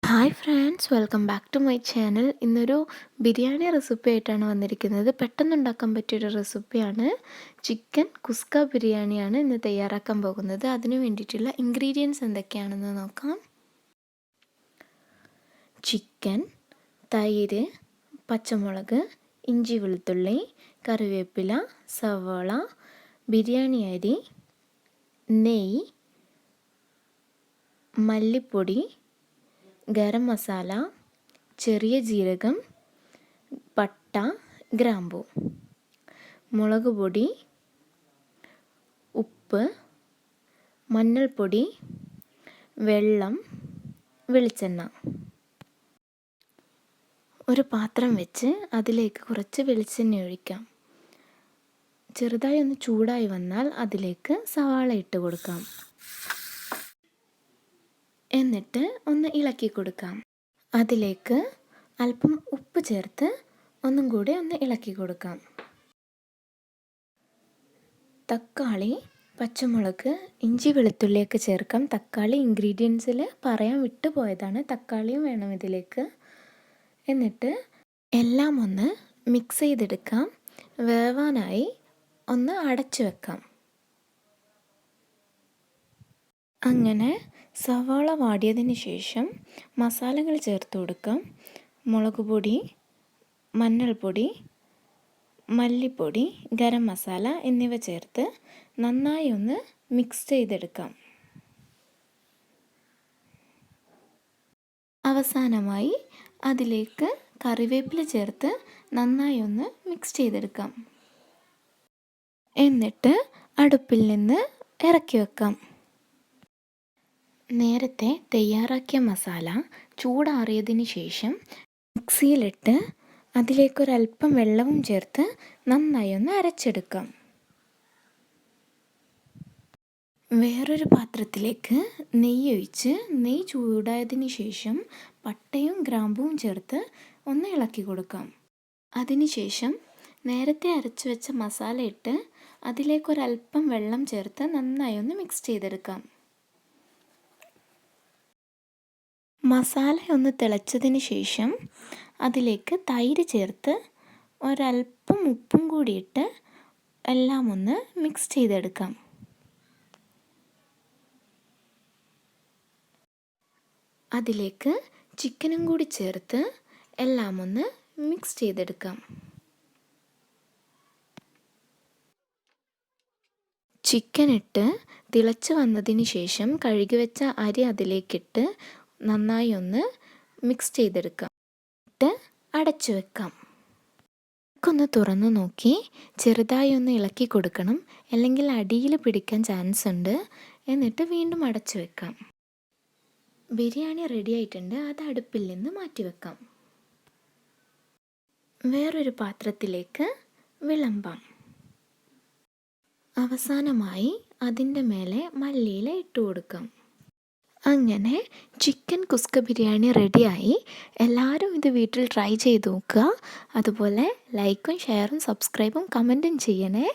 Hi friends, welcome back to my channel. ഇന്നൊരു biryani recipe ആയിട്ടാണ് വന്നിരിക്കുന്നത്. പെട്ടെന്നുണ്ടാക്കാൻ പറ്റിയൊരു റെസിപ്പിയാണ്. ചിക്കൻ കുസ്ക ബിരിയാണിയാണ് ഇന്ന് തയ്യാറാക്കാൻ പോകുന്നത്. അതിന് വേണ്ടിയിട്ടുള്ള ഇൻഗ്രീഡിയൻസ് എന്തൊക്കെയാണെന്ന് നോക്കാം. ചിക്കൻ, തൈര്, പച്ചമുളക്, ഇഞ്ചി വെളുത്തുള്ളി, കറിവേപ്പില, സവാള, ബിരിയാണി അരി, നെയ്യ്, മല്ലിപ്പൊടി, ഗരം മസാല, ചെറിയ ജീരകം, പട്ട, ഗ്രാമ്പൂ, മുളക് പൊടി, ഉപ്പ്, മഞ്ഞൾപ്പൊടി, വെള്ളം, വെളിച്ചെണ്ണ. ഒരു പാത്രം വെച്ച് അതിലേക്ക് കുറച്ച് വെളിച്ചെണ്ണ ഒഴിക്കാം. ചെറുതായി ഒന്ന് ചൂടായി വന്നാൽ അതിലേക്ക് സവാള ഇട്ട് കൊടുക്കാം. എന്നിട്ട് ഒന്ന് ഇളക്കി കൊടുക്കാം. അതിലേക്ക് അല്പം ഉപ്പ് ചേർത്ത് ഒന്നും കൂടി ഒന്ന് ഇളക്കി കൊടുക്കാം. തക്കാളി, പച്ചമുളക്, ഇഞ്ചി വെളുത്തുള്ളിയൊക്കെ ചേർക്കാം. തക്കാളി ഇൻഗ്രീഡിയൻസിൽ പറയാൻ വിട്ടുപോയതാണ്. തക്കാളിയും വേണം ഇതിലേക്ക്. എന്നിട്ട് എല്ലാം ഒന്ന് മിക്സ് ചെയ്തെടുക്കാം. വേവാനായി ഒന്ന് അടച്ചു വെക്കാം. അങ്ങനെ സവാള വാടിയതിന് ശേഷം മസാലകൾ ചേർത്ത് കൊടുക്കാം. മുളക് പൊടി, മഞ്ഞൾപ്പൊടി, മല്ലിപ്പൊടി, ഗരം മസാല എന്നിവ ചേർത്ത് നന്നായി ഒന്ന് മിക്സ് ചെയ്തെടുക്കാം. അവസാനമായി അതിലേക്ക് കറിവേപ്പില ചേർത്ത് നന്നായി ഒന്ന് മിക്സ് ചെയ്തെടുക്കാം. എന്നിട്ട് അടുപ്പിൽ നിന്ന് ഇറക്കി വെക്കാം. നേരത്തെ തയ്യാറാക്കിയ മസാല ചൂടാറിയതിന് ശേഷം മിക്സിയിലിട്ട് അതിലേക്കൊരല്പം വെള്ളവും ചേർത്ത് നന്നായി ഒന്ന് അരച്ചെടുക്കാം. വേറൊരു പാത്രത്തിലേക്ക് നെയ്യ് ഒഴിച്ച് നെയ്യ് ചൂടായതിന് ശേഷം പട്ടയും ഗ്രാമ്പുവും ചേർത്ത് ഒന്ന് ഇളക്കി കൊടുക്കാം. അതിനുശേഷം നേരത്തെ അരച്ചു വെച്ച മസാല ഇട്ട് അതിലേക്കൊരല്പം വെള്ളം ചേർത്ത് നന്നായി ഒന്ന് മിക്സ് ചെയ്തെടുക്കാം. മസാല ഒന്ന് തിളച്ചതിന് ശേഷം അതിലേക്ക് തൈര് ചേർത്ത് ഒരല്പം ഉപ്പും കൂടി ഇട്ട് എല്ലാം ഒന്ന് മിക്സ് ചെയ്തെടുക്കാം. അതിലേക്ക് ചിക്കനും കൂടി ചേർത്ത് എല്ലാം ഒന്ന് മിക്സ് ചെയ്തെടുക്കാം. ചിക്കൻ ഇട്ട് തിളച്ച് വന്നതിന് ശേഷം കഴുകി വെച്ച അരി അതിലേക്കിട്ട് നന്നായി ഒന്ന് മിക്സ് ചെയ്തെടുക്കാം. ഇട്ട് അടച്ചു വെക്കാം. ഒന്ന് തുറന്ന് നോക്കി ചെറുതായി ഒന്ന് ഇളക്കി കൊടുക്കണം, അല്ലെങ്കിൽ അടിയിൽ പിടിക്കാൻ ചാൻസ് ഉണ്ട്. എന്നിട്ട് വീണ്ടും അടച്ചു വെക്കാം. ബിരിയാണി റെഡി ആയിട്ടുണ്ട്. അത് അടുപ്പിൽ നിന്ന് മാറ്റി വെക്കാം. വേറൊരു പാത്രത്തിലേക്ക് വിളമ്പാം. അവസാനമായി അതിൻ്റെ മേലെ മല്ലിയില ഇട്ട് കൊടുക്കാം. അങ്ങനെ ചിക്കൻ കുസ്ക ബിരിയാണി റെഡിയായി. എല്ലാവരും ഇത് വീട്ടിൽ ട്രൈ ചെയ്ത് നോക്കുക. അതുപോലെ ലൈക്കും ഷെയറും സബ്സ്ക്രൈബും കമൻറ്റും ചെയ്യണേ.